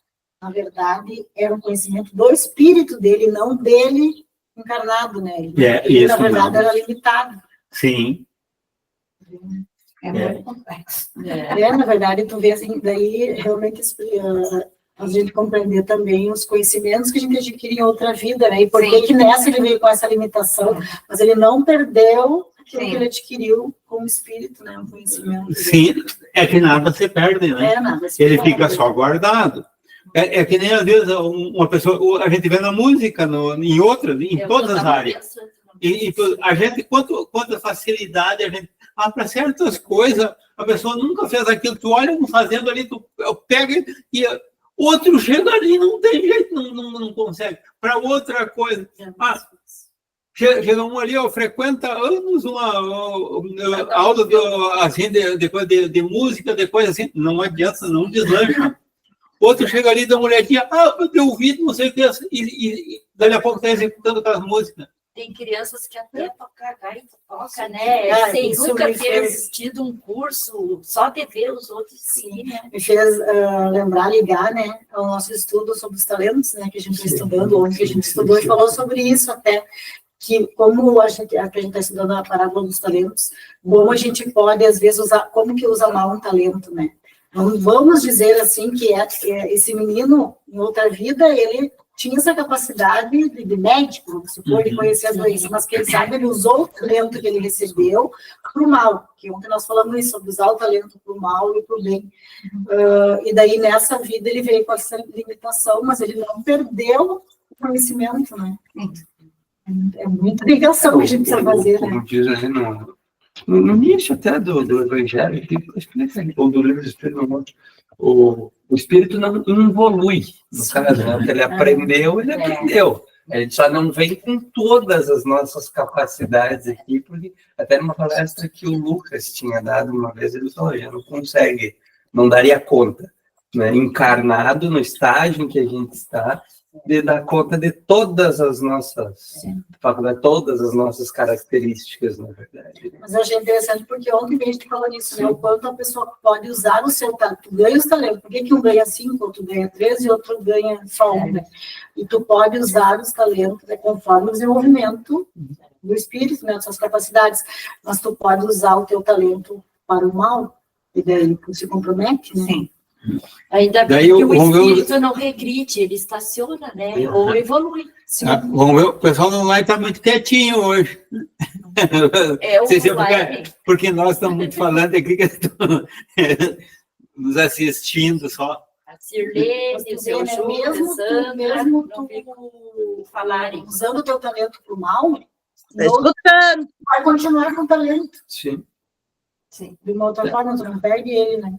na verdade, era um conhecimento do espírito dele, não dele encarnado, né? Ele na verdade, era limitado. Sim. É muito complexo. Na verdade, tu vê assim, daí realmente a gente compreender também os conhecimentos que a gente adquire em outra vida, né? E por que nessa ele veio com essa limitação, mas ele não perdeu aquilo que ele adquiriu como espírito, né? Um conhecimento. Sim, é que nada se perde, né? Nada se ele perde. fica só guardado. É que nem às vezes uma pessoa, a gente vê na música, em outras, em todas as áreas. E a gente, quanta facilidade a gente. Para certas coisas, a pessoa nunca fez aquilo, tu olha um fazendo ali, tu pega e outro chega ali, não tem jeito, não consegue. Para outra coisa. Chega um ali, frequenta anos uma aula assim, de música, de coisa assim, não adianta, não deslancha. Outro chega ali, dá uma olhadinha, de ouvido, não sei o que, e dali a pouco está executando aquelas músicas. Tem crianças que até toca né? Sem nunca ter assistido um curso, só de ver os outros sim, né? Me fez ligar, né, ao nosso estudo sobre os talentos, né, que a gente está estudando, onde a gente estudou e falou sobre isso até, que como a gente está estudando a parábola dos talentos, como a gente pode, às vezes, usar, como que usa mal um talento, né? Não vamos dizer assim que esse menino, em outra vida, ele tinha essa capacidade de médico, vamos supor, de conhecer as doenças, mas quem sabe ele usou o talento que ele recebeu para o mal, que ontem nós falamos isso, sobre usar o talento para o mal e para o bem. E daí, nessa vida, ele veio com essa limitação, mas ele não perdeu o conhecimento, né? É muita ligação que a gente precisa fazer, né? Como diz ali no início até do Evangelho, acho que nesse ou do livro do Espírito, o espírito não evolui, no caso, né? O que ele aprendeu, ele aprendeu. A gente só não vem com todas as nossas capacidades aqui, porque até numa palestra que o Lucas tinha dado uma vez, ele falou, já não consegue, não daria conta, né? Encarnado no estágio em que a gente está, de dar conta de todas as nossas faculdades, todas as nossas características, na verdade. Mas eu achei interessante porque ontem a gente falou nisso, né? O quanto a pessoa pode usar o seu talento. Tu ganha os talentos. Por que um ganha 5, outro ganha 3 e outro ganha só 1, né? E tu pode usar os talentos, né, conforme o desenvolvimento do espírito, né, das suas capacidades. Mas tu pode usar o teu talento para o mal, e daí tu se compromete, né? Sim. Ainda bem que o espírito não regride, ele estaciona, né? Ou evolui. Vamos ver, o pessoal não vai estar muito quietinho hoje. Porque nós estamos muito falando aqui, que estão nos assistindo só. A Sirlene, o seu Ju, mesmo tu falarem, usando o teu talento para o mal, vai continuar com o talento. Sim. De uma outra forma, tu não perde ele, né?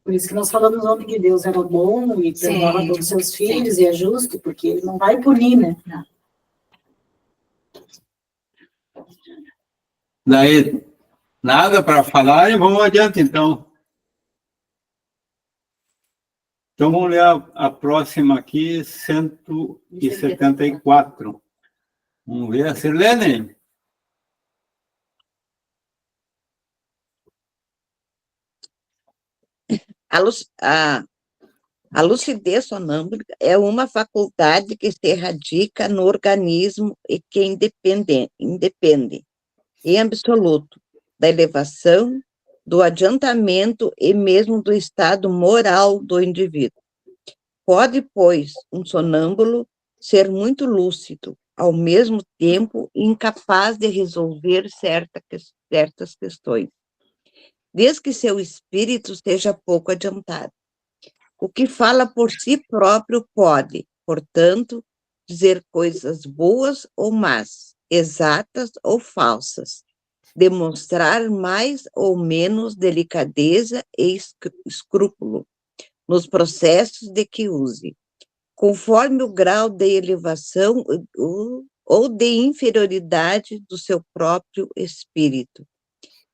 Por isso que nós falamos ontem que Deus era bom e perdoava todos os seus filhos, e é justo, porque ele não vai punir, né? Não. Daí, nada para falar e vamos adiante, então. Então, vamos ler a próxima aqui, 174. Vamos ver a Sirlene. A lucidez sonâmbulica é uma faculdade que se radica no organismo e que independe, em absoluto, da elevação, do adiantamento e mesmo do estado moral do indivíduo. Pode, pois, um sonâmbulo ser muito lúcido, ao mesmo tempo incapaz de resolver certas questões, desde que seu espírito seja pouco adiantado. O que fala por si próprio pode, portanto, dizer coisas boas ou más, exatas ou falsas, demonstrar mais ou menos delicadeza e escrúpulo nos processos de que use, conforme o grau de elevação ou de inferioridade do seu próprio espírito.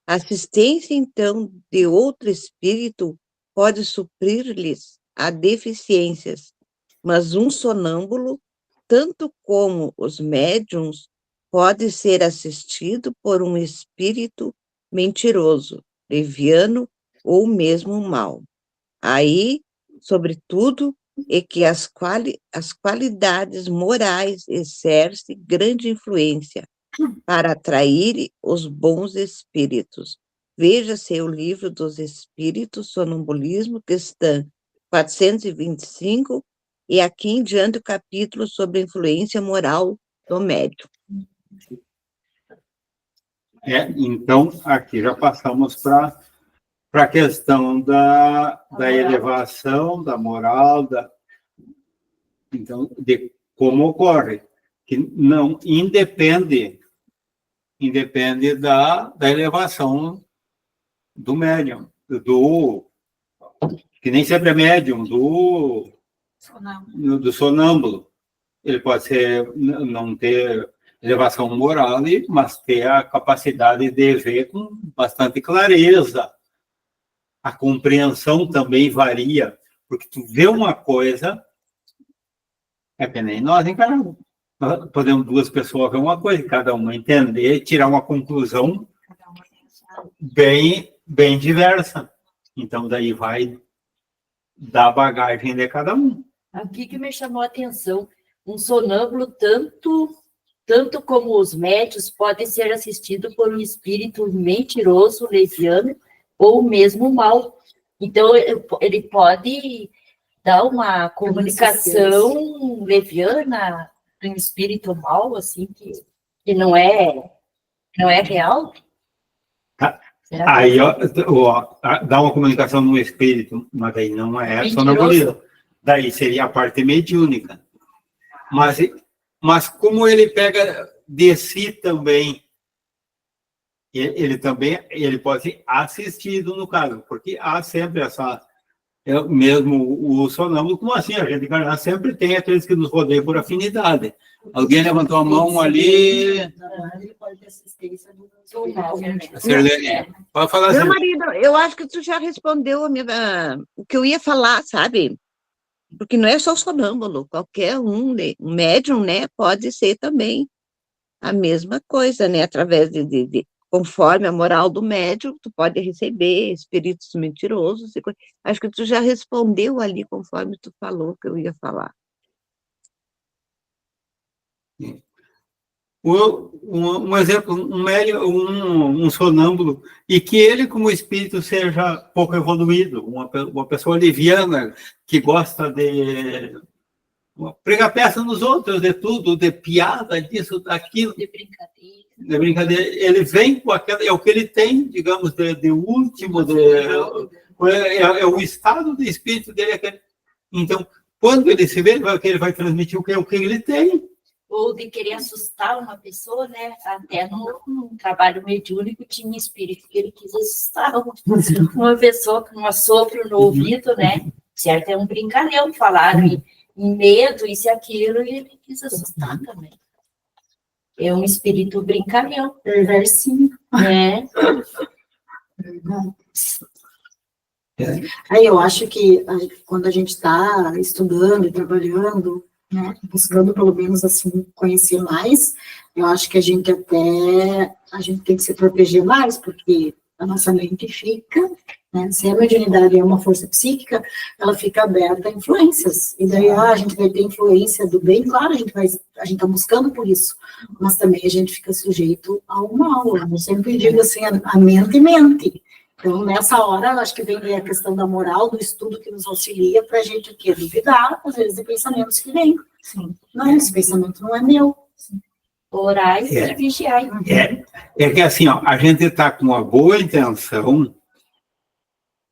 A assistência, então, de outro espírito pode suprir-lhes a deficiências, mas um sonâmbulo, tanto como os médiuns, pode ser assistido por um espírito mentiroso, leviano ou mesmo mau. Aí, sobretudo, é que as qualidades morais exercem grande influência para atrair os bons espíritos. Veja-se o livro dos Espíritos, Sonambulismo, questão 425, e aqui em diante o capítulo sobre a influência moral do médium. Então, aqui já passamos para para a questão da elevação, da moral, então, de como ocorre, que não independe da elevação do médium, que nem sempre é médium, do sonâmbulo. Ele pode não ter elevação moral, mas ter a capacidade de ver com bastante clareza. A compreensão também varia, porque tu vê uma coisa, é que nem nós encaramos. Nós podemos duas pessoas ver uma coisa, cada uma entender, tirar uma conclusão bem diversa. Então, daí vai da bagagem de cada um. Aqui que me chamou a atenção, um sonâmbulo, tanto como os médios, pode ser assistido por um espírito mentiroso, leviano, ou mesmo mal. Então, ele pode dar uma comunicação leviana de um espírito mal, assim, que não é real. Aí, dá uma comunicação no espírito, mas aí não é sonambulismo. Daí seria a parte mediúnica. Mas como ele pega de si também, ele pode ser assistido, no caso, porque há sempre mesmo o sonâmbulo, como assim, a gente encarnado sempre tem aqueles que nos rodeiam por afinidade. Alguém levantou a mão ali... Ele pode ter assistência do Pode falar Meu assim. marido, eu acho que tu já respondeu o que eu ia falar, sabe? Porque não é só o sonâmbulo, qualquer um médium, né, pode ser também a mesma coisa, né, através conforme a moral do médium, tu pode receber espíritos mentirosos, acho que tu já respondeu ali, conforme tu falou que eu ia falar. Um exemplo, um sonâmbulo, e que ele, como espírito, seja pouco evoluído, uma pessoa liviana, que gosta de pregar peça nos outros, de tudo, de piada, disso, daquilo. De brincadeira. Ele vem com aquela, é o que ele tem, digamos, de último, é o estado de espírito dele. Então, quando ele se vê, ele vai transmitir o que ele tem. Ou de querer assustar uma pessoa, né? Até no trabalho mediúnico tinha um espírito que ele quis assustar uma pessoa com um assopro no ouvido, né? Certo, é um brincalhão, falaram em medo, isso e aquilo, e ele quis assustar também. É um espírito brincalhão. Perversinho. Né? Aí eu acho que quando a gente está estudando e trabalhando, né, buscando pelo menos assim conhecer mais, eu acho que a gente tem que se proteger mais, porque a nossa mente fica, né, se a mediunidade é uma força psíquica, ela fica aberta a influências, e daí a gente vai ter influência do bem, claro, a gente está buscando por isso, mas também a gente fica sujeito ao mal. Eu sempre digo assim, a mente mente. Então, nessa hora, acho que vem a questão da moral, do estudo que nos auxilia para a gente o quê? Duvidar, às vezes, de pensamentos que vêm. Sim. Não, esse pensamento não é meu. Sim. Orais e vigiai. É que assim, ó, a gente está com uma boa intenção,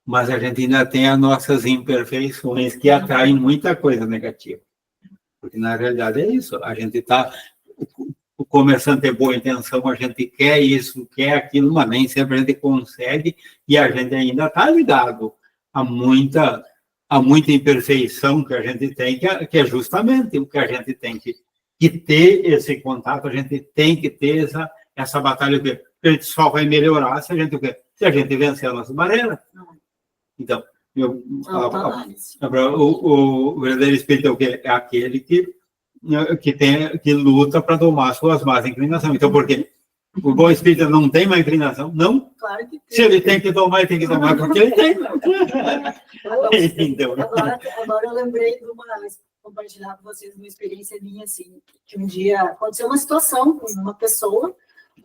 mas a gente ainda tem as nossas imperfeições que atraem muita coisa negativa. Porque, na realidade, é isso. A gente está começando a ter boa intenção, a gente quer isso, quer aquilo, mas nem sempre a gente consegue, e a gente ainda está ligado a muita imperfeição que a gente tem, que é justamente o que a gente tem que ter esse contato, a gente tem que ter essa batalha, que a gente só vai melhorar se a gente vencer a nossa barreira. Então, o verdadeiro espírito é o quê? É aquele que luta para domar suas más inclinações. Então, por quê? O bom espírito não tem uma inclinação? Não. Claro que tem. Se ele tem que tomar, ele tem que tomar porque ele tem. Agora eu lembrei de compartilhar com vocês uma experiência minha, assim, que um dia aconteceu uma situação com uma pessoa,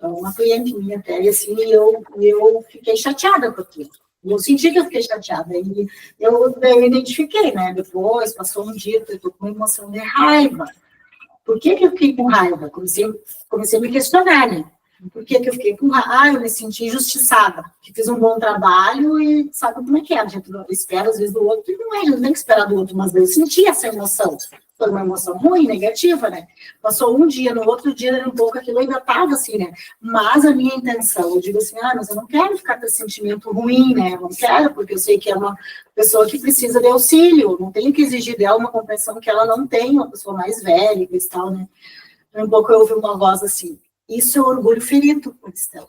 uma cliente minha até, e assim, eu fiquei chateada com aquilo. Eu senti que eu fiquei chateada, e eu identifiquei, né? Depois, passou um dia, eu estou com uma emoção de raiva. Por que eu fiquei com raiva? Comecei a me questionar, né? Por que eu fiquei com raiva? Eu me senti injustiçada, que fiz um bom trabalho e sabe como é que é, a gente espera às vezes do outro, e não é, a gente não tem que esperar do outro, mas eu senti essa emoção, foi uma emoção ruim, negativa, né? Passou um dia, no outro dia, um pouco, aquilo ainda estava assim, né? Mas a minha intenção, eu digo assim, mas eu não quero ficar com esse sentimento ruim, né? Eu não quero, porque eu sei que é uma pessoa que precisa de auxílio, não tenho que exigir dela uma compreensão que ela não tem, uma pessoa mais velha e tal, né? Um pouco eu ouvi uma voz assim, isso é orgulho ferido, Estela.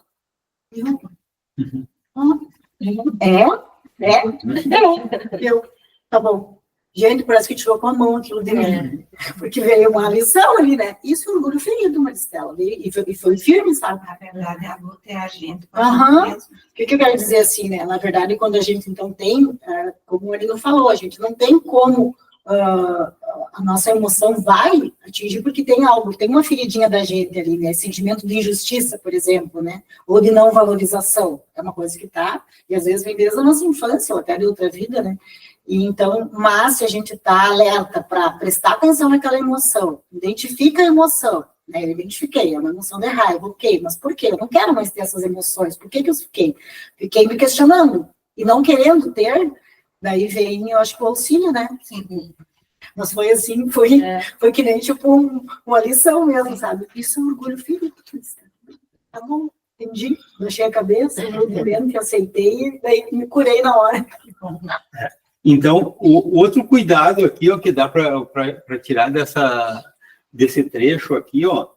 Eu, tá bom. Gente, parece que tirou com a mão aquilo de mim. Porque veio uma lição ali, né? Isso é orgulho ferido, Maristela. E foi firme, sabe? Na verdade, a luta é a gente. O que eu quero dizer assim, né? Na verdade, quando a gente, então, tem, como ele não falou, a gente não tem como a nossa emoção vai atingir porque tem algo, tem uma feridinha da gente ali, né? Sentimento de injustiça, por exemplo, né? Ou de não valorização. É uma coisa que tá, e às vezes vem desde a nossa infância, ou até de outra vida, né? E então, mas se a gente tá alerta para prestar atenção naquela emoção, identifica a emoção, né? Eu identifiquei, é uma emoção de raiva, ok, mas por quê? Eu não quero mais ter essas emoções, por que eu fiquei? Fiquei me questionando, e não querendo ter. Daí vem, eu acho que o auxílio, né? Sim. Mas foi assim, foi que nem tipo uma lição mesmo, sabe? Isso é um orgulho ferido. Tá bom, entendi, baixei a cabeça, eu que aceitei, e daí me curei na hora. Então, o outro cuidado aqui, ó, que dá para tirar desse trecho aqui, ó,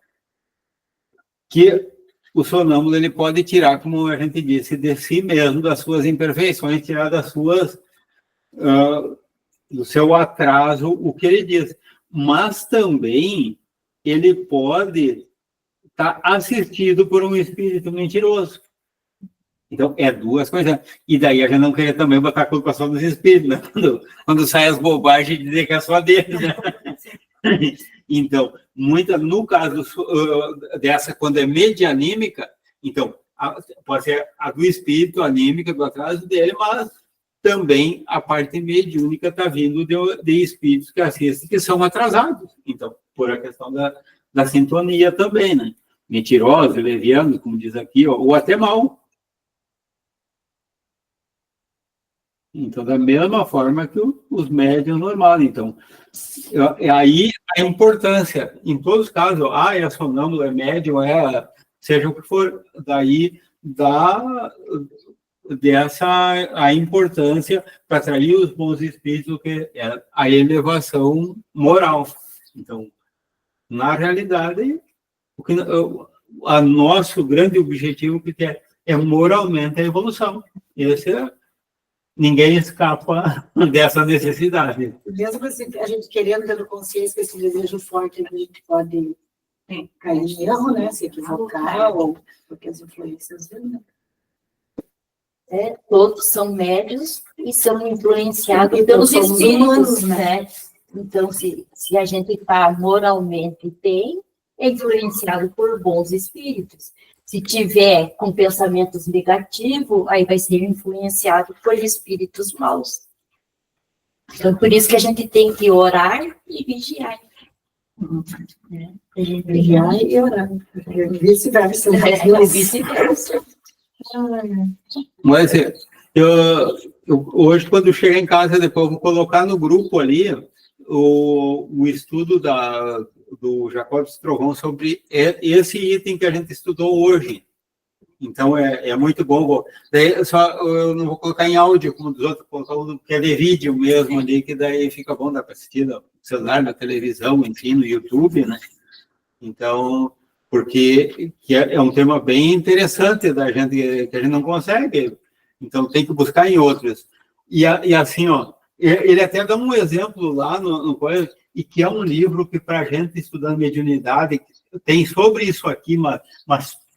que o sonâmbulo ele pode tirar, como a gente disse, de si mesmo, das suas imperfeições, tirar das suas do seu atraso, o que ele diz. Mas também ele pode estar assistido por um espírito mentiroso. Então, é duas coisas. E daí a gente não queria também botar a culpa só dos espíritos, né? Quando sai as bobagens e dizer que é só deles, né? Então, no caso dessa, quando é medianímica, então, pode ser a do espírito anímica, do atraso dele, mas também a parte mediúnica está vindo de espíritos que assistem, que são atrasados. Então, por a questão da sintonia também, né? Mentirosos, levianos, como diz aqui, ou até mal. Então, da mesma forma que os médiuns normais. Então, aí a importância, em todos os casos, é sonâmbulo, é médium, seja o que for, daí dessa a importância para atrair os bons espíritos, que é a elevação moral. Então, na realidade, o nosso grande objetivo que é moralmente a evolução. Ninguém escapa dessa necessidade. Mesmo assim, a gente querendo ter consciência desse desejo forte, a gente pode cair em erro, né? Se equivocar, ou porque as influências vêm. Todos são médios e são influenciados pelos espíritos, né? Então, se a gente está moralmente bem, é influenciado por bons espíritos. Se tiver com pensamentos negativos, aí vai ser influenciado por espíritos maus. Então, por isso que a gente tem que orar e vigiar. Vigiar e orar. Vice-versa. Vice-versa. Mas eu hoje, quando eu chegar em casa, depois eu vou colocar no grupo ali o estudo do Jacobs Trovão sobre esse item que a gente estudou hoje. Então, é muito bom. Daí, eu não vou colocar em áudio, como dos outros, porque é de vídeo mesmo ali, que daí fica bom, dá para assistir no celular, na televisão, enfim, no YouTube, né? Então, porque é um tema bem interessante da gente, que a gente não consegue. Então, tem que buscar em outros. E assim, ele até dá um exemplo lá no coisa, e que é um livro que, para a gente estudando mediunidade, tem sobre isso aqui, mas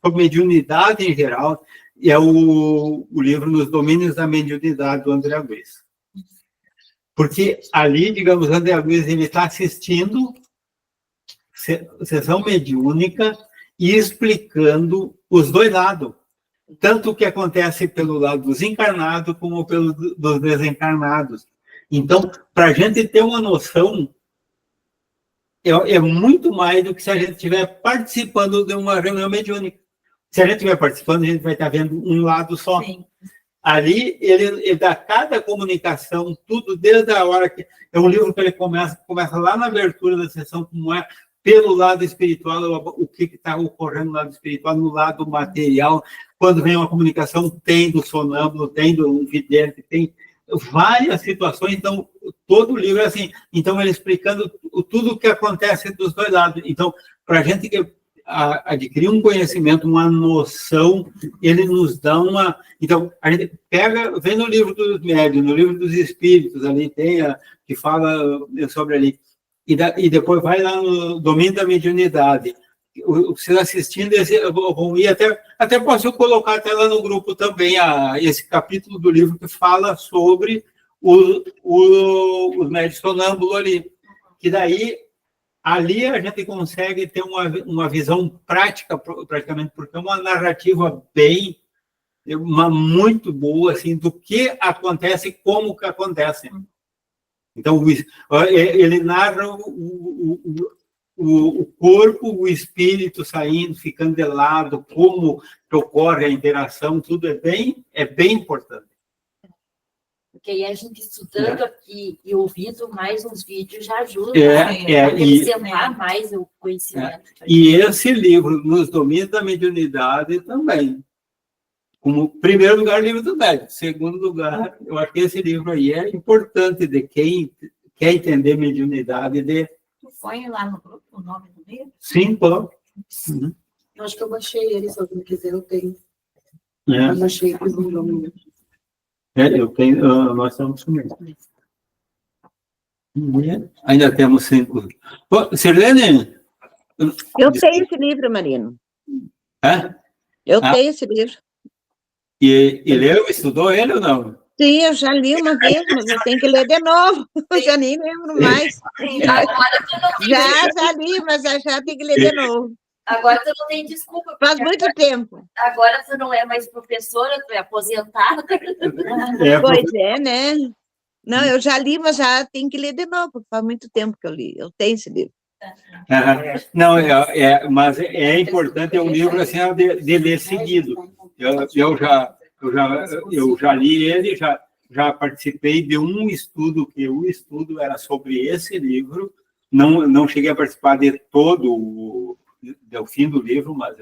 sobre mediunidade em geral, é o livro Nos Domínios da Mediunidade, do André Luiz. Porque ali, digamos, o André Luiz, ele está assistindo sessão mediúnica e explicando os dois lados. Tanto o que acontece pelo lado dos encarnados, como dos desencarnados. Então, para a gente ter uma noção, é muito mais do que se a gente estiver participando de uma reunião mediúnica. Se a gente estiver participando, a gente vai estar vendo um lado só. Sim. Ali, ele dá cada comunicação, tudo, desde a hora que... É um livro que ele começa lá na abertura da sessão, como é pelo lado espiritual, o que está ocorrendo no lado espiritual, no lado material. Quando vem uma comunicação, tem do sonâmbulo, tem do vidente, tem várias situações. Então, todo o livro é assim. Então, ele explicando tudo o que acontece dos dois lados. Então, para a gente adquirir um conhecimento, uma noção, ele nos dá uma... Então, a gente vem no livro dos médiuns, no livro dos espíritos, ali tem que fala sobre ali, e depois vai lá no domínio da mediunidade. Vocês assistindo, vão ir até posso colocar até lá no grupo também esse capítulo do livro que fala sobre os médiuns sonâmbulos ali, que daí ali a gente consegue ter uma visão prática, praticamente, porque é uma narrativa muito boa, assim, do que acontece e como que acontece. Então, ele narra o corpo, o espírito saindo, ficando de lado, como que ocorre a interação, tudo é bem importante. Porque aí a gente estudando aqui e ouvindo mais uns vídeos já ajuda a acrescentar mais o conhecimento. E esse livro, Nos Domínios da Mediunidade, também. Como primeiro lugar, livro do médico. Segundo lugar, eu acho que esse livro aí é importante de quem quer entender mediunidade. Tu põe lá no grupo o nome do livro? Sim, pô. Eu acho que eu baixei ele, se alguém quiser, eu tenho. Eu baixei o nome. Eu tenho, nós estamos sumindo. Ainda temos 5. Sirlene? Eu tenho esse livro, Marino. É? Eu tenho esse livro. E leu, estudou ele ou não? Sim, eu já li uma vez, mas eu tenho que ler de novo. Eu já nem lembro mais. Agora tu não tem Já li, mas já tenho que ler de novo. Agora tu não tem desculpa. Faz muito tempo. Agora tu não é mais professora, tu é aposentada. Pois é, né? Não, eu já li, mas já tenho que ler de novo, porque faz muito tempo que eu li. Eu tenho esse livro. Não, mas é importante, é um livro assim, de ler seguido. Eu já li ele, já participei de um estudo, que o estudo era sobre esse livro. Não cheguei a participar de todo do fim do livro, mas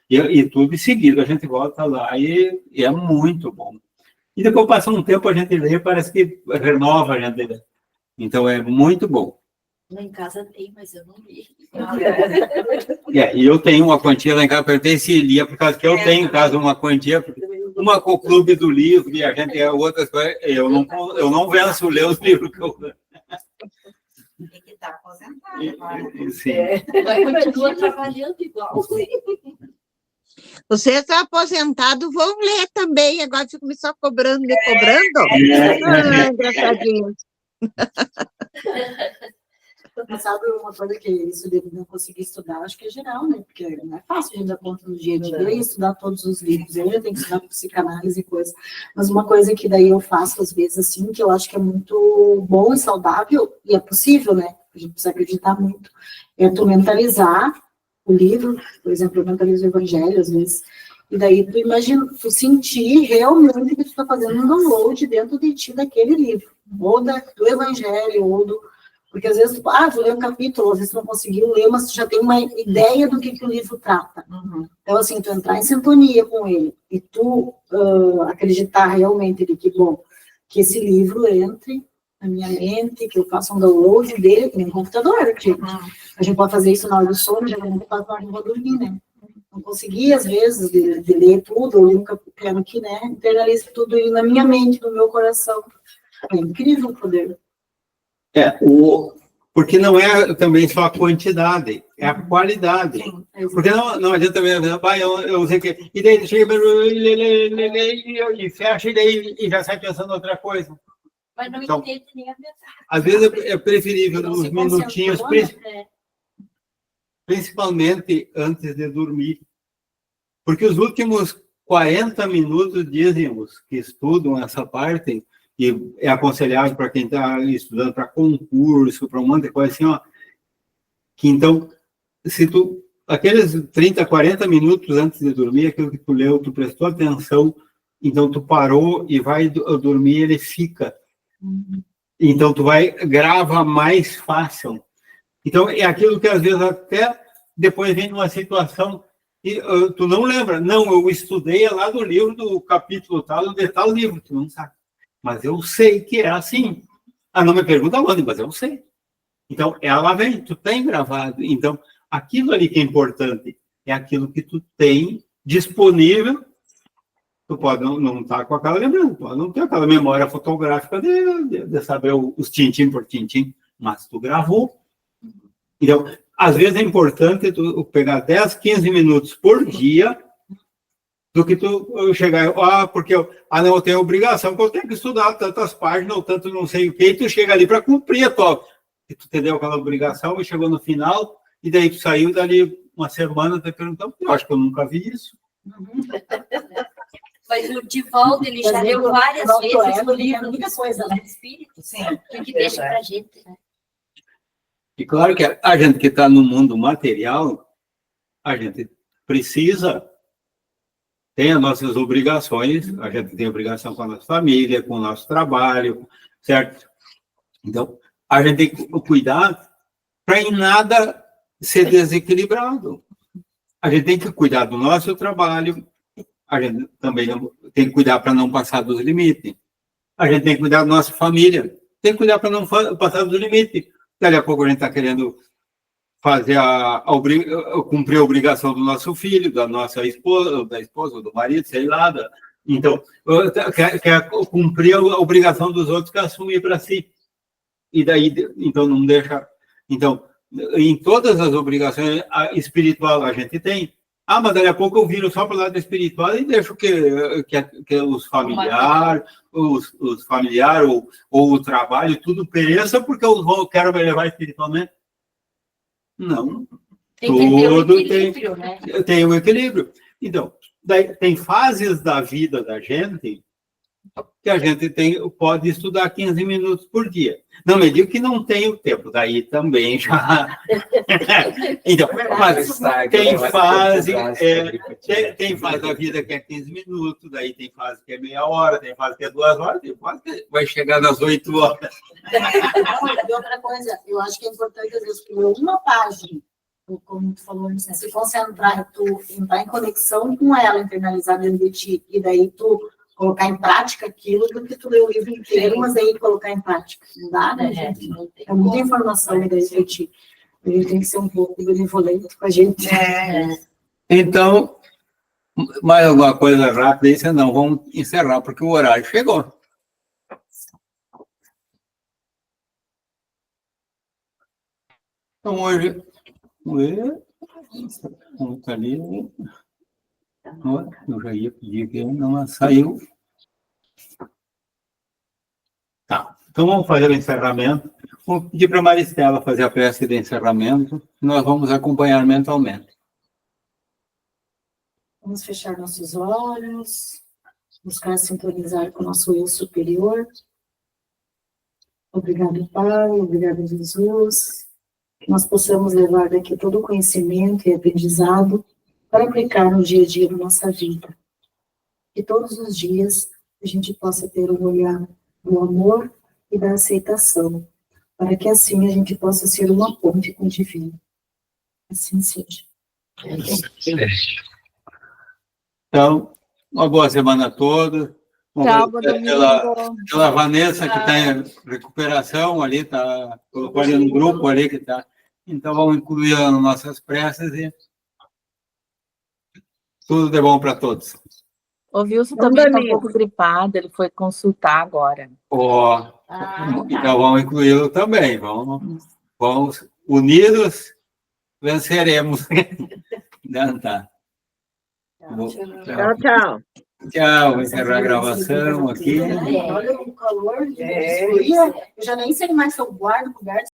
e tudo em seguida, a gente volta lá e é muito bom. E depois passa um tempo, a gente lê, parece que renova a gente lê. Então é muito bom. Lá em casa tem, mas eu não li. E eu tenho uma quantia lá em casa, perguntei se lia, por causa que eu tenho em casa uma quantia, uma com o clube do livro, e a gente é outras coisas, eu não venço ler os livros que eu... Tem que estar aposentado agora. Sim. Mas continua trabalhando igual. Você está aposentado, vão ler também. Agora você começou cobrando, me cobrando. Engraçadinho. Sabe uma coisa que isso de não conseguir estudar, acho que é geral, né? Porque não é fácil a gente dar conta no dia a dia e estudar todos os livros. Eu já tenho que estudar psicanálise e coisa. Mas uma coisa que daí eu faço, às vezes, assim, que eu acho que é muito bom e saudável, e é possível, né? A gente precisa acreditar muito, é tu mentalizar o livro, por exemplo, eu mentalizo o evangelho, às vezes, e daí tu imagina, tu sentir realmente que tu está fazendo um download dentro de ti daquele livro, ou do evangelho, ou do... Porque às vezes, vou ler um capítulo, às vezes tu não conseguiu ler, mas tu já tem uma ideia do que o livro trata. Então, assim, tu entrar em sintonia com ele, e tu acreditar realmente de que, bom, que esse livro entre na minha mente, que eu faça um download dele, que nem um computador, que a gente pode fazer isso na hora do sono, geralmente faz na hora de dormir, né? Não consegui, às vezes, de ler tudo, eu nunca quero aqui, né? Internalizo tudo na minha mente, no meu coração. É incrível o poder. Porque não é também só a quantidade, é a qualidade. Porque não adianta mesmo, eu sei que... E daí chega e fecha, e daí já sai pensando outra coisa. Mas não entende nem a metade. Às vezes é preferível uns minutinhos, principalmente antes de dormir. Porque os últimos 40 minutos, dizem os que estudam essa parte, e é aconselhável para quem está estudando para concurso, para um monte de coisa assim, que então, se tu aqueles 30, 40 minutos antes de dormir, aquilo que tu leu, tu prestou atenção, então tu parou e vai dormir, ele fica. Então tu grava mais fácil. Então é aquilo que às vezes até depois vem numa situação e tu não lembra. Não, eu estudei lá do livro, do capítulo tal, de tal livro, tu não sabe. Mas eu sei que é assim. Não me pergunta onde, mas eu sei. Então, ela vem, tu tem gravado. Então, aquilo ali que é importante é aquilo que tu tem disponível. Tu pode não estar com aquela lembrança, pode não ter aquela memória fotográfica de saber os tintim por tintim, mas tu gravou. Então, às vezes é importante tu pegar 10, 15 minutos por dia do que tu chegar, porque eu tenho obrigação, que eu tenho que estudar tantas páginas, ou tanto não sei o quê, e tu chega ali para cumprir a tua, e tu entendeu aquela obrigação, e chegou no final, e daí tu saiu dali uma semana, te perguntando, eu acho que eu nunca vi isso. Mas o Divaldo, ele já leu várias vezes o livro muita coisa, né? do Espírito, que deixa para a gente, né? E claro que a gente que está no mundo material, a gente precisa, tem as nossas obrigações, a gente tem obrigação com a nossa família, com o nosso trabalho, certo? Então, a gente tem que cuidar para em nada ser desequilibrado. A gente tem que cuidar do nosso trabalho, a gente também tem que cuidar para não passar dos limites. A gente tem que cuidar da nossa família, tem que cuidar para não passar dos limites. Daqui a pouco a gente está querendo fazer cumprir a obrigação do nosso filho, da nossa esposa, do marido, sei lá. Então, quer cumprir a obrigação dos outros que assumir para si. E daí, então, não deixa... Então, em todas as obrigações espiritual a gente tem, mas daqui a pouco eu viro só para o lado espiritual e deixo que os familiares, ou o trabalho, tudo pereça porque eu quero me levar espiritualmente. Não. Tem que ter o equilíbrio, né? Tem o equilíbrio. Então, daí, tem fases da vida da gente que a gente pode estudar 15 minutos por dia. Não me digo que não tem o tempo, daí também já... Então, mas tem fase da vida que é 15 minutos, daí tem fase que é meia hora, tem fase que é 2 horas, tem fase que vai chegar nas 8 horas. E outra coisa, eu acho que é importante, às vezes, que uma página, como tu falou, né, se concentrar, tu entrar em conexão com ela, internalizar dentro de ti, e daí tu colocar em prática aquilo do que tu lê o livro inteiro, mas aí colocar em prática. Não dá, né, gente? É muita informação aí dentro de ti. A gente tem que ser um pouco benevolente com a gente. Então, mais alguma coisa rápida aí, senão vamos encerrar, porque o horário chegou. Então, hoje, tá ali. Eu já ia pedir que não saiu. Tá, então vamos fazer o encerramento. Vou pedir para a Maristela fazer a prece de encerramento. Nós vamos acompanhar mentalmente. Vamos fechar nossos olhos, buscar sintonizar com o nosso eu superior. Obrigado, Pai, obrigado, Jesus. Que nós possamos levar daqui todo o conhecimento e aprendizado para aplicar no dia a dia da nossa vida. Que todos os dias a gente possa ter um olhar do amor e da aceitação, para que assim a gente possa ser uma ponte com o divino. Assim seja. Então, uma boa semana a todos. Tchau, bom domingo. Pela Vanessa, que está em recuperação ali, está colocando um grupo ali que está. Então, vamos incluí-la nas nossas preces e tudo de bom para todos. O Wilson também está um pouco gripado, ele foi consultar agora. Então, vamos incluí-lo também. Vamos unidos, venceremos. Não, tá. Tchau. Tchau, vou encerrar a gravação aqui. Olha o calor, eu já nem sei mais se eu guardo,